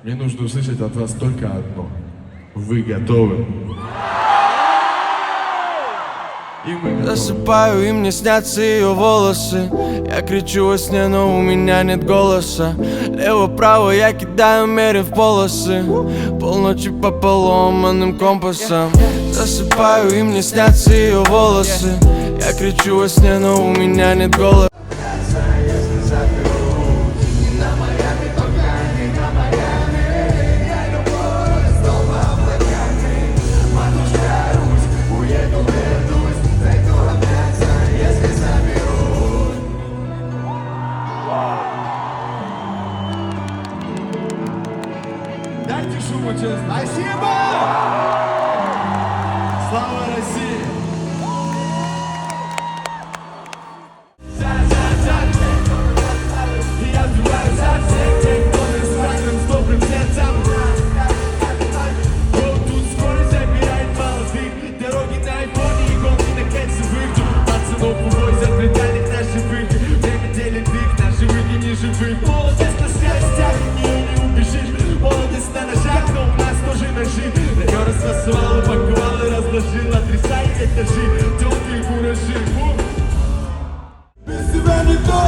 Мне нужно услышать от вас только одно. Вы готовы? И мы готовы. Засыпаю, и мне снятся ее волосы. Я кричу во сне, но у меня нет голоса. Лево-право я кидаю, мерив полосы. Полночи по поломанным компасам. Засыпаю, и мне снятся ее волосы. Я кричу во сне, но у меня нет голоса. Дайте шуму, честно. Спасибо! Слава России! Я отбиваю за всех тех, кто с красным, с добрым сердцем. Тут скорость забирает молодых. Дороги на айфоне и гонки на кольцевых. Пацанов увой заплетает на живых. Время делит их на живых и неживых. Молодость на связях, ее не убежишь. Молодость на ножах, но у нас тоже ножи. Ее рассосывал, упаковал и разложил. Отрицай этажи, тёмные куражи. Без тебя не то,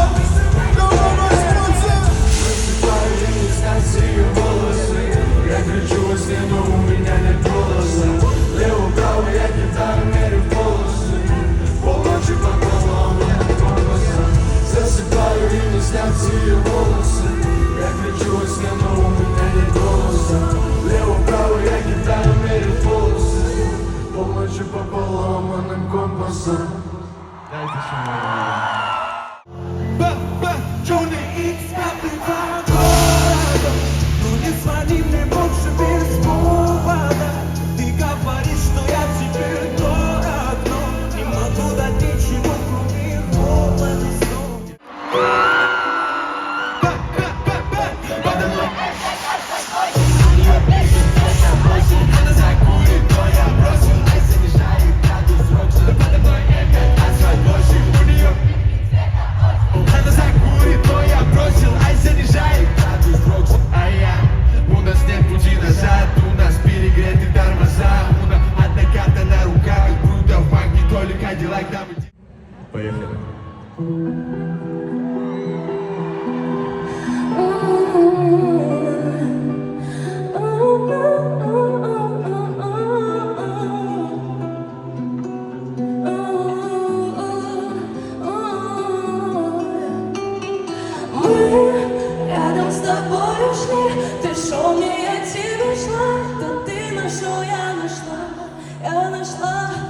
кого возьмутся. Засыпаю, и не снятся ее волосы. Я кричу во сне, но у меня нет голоса. Лево-право я кидаю, мерю полосы. Полночи по колонне компаса. Засыпаю, и не снятся ее волосы. Я кричу во сне, но у меня нет голоса. Лево-право я кидаю, мерю полосы. Полночи по поломанным компасам. Дайте шуму. Джонни Икс, пятый вагон. Ну не звони мне больше без повода. Ты говоришь, что я теперь дорог, но не могу дать ничего, кроме холода снова. Она закурит, то я бросил. Ай, занижает градус рока. Подо мной опять асфальт площадь. У нее она закурит, то я бросил. Ай, занижает градус рока. А я, у нас нет пути назад. У нас перегреты тормоза. У нас одна карта на руках. Круто в банке, только Кадиллак, да мы... Поехали. Рядом с тобой ушли, ты шел мне, я тебе шла, то ты нашел, я нашла,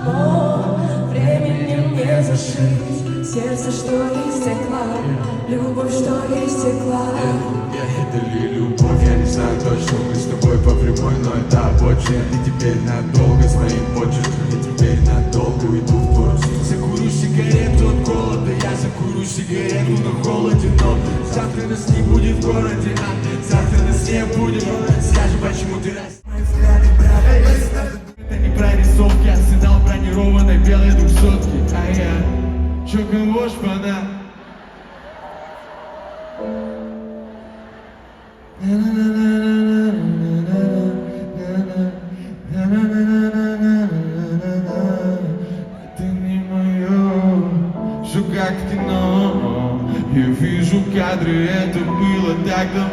но временем не зашить, сердце, что истекла, любовь, что истекла. Это ли любовь, я не знаю точно, мы с тобой по прямой, но это обочина. Ты теперь надолго с моим почерком, я теперь надолго уйду в творчество. Закурю сигарету от голода, я закурю сигарету на холоде, но завтра нас не будет в городе, а завтра нас не будет. Скажи, почему ты раз... Мои взгляды, брат, это не прорисовки, арсенал бронированной белой двухсотки. А я, чё кого шпана? Это не мое, все как кино. Я вижу кадры, это было так давно.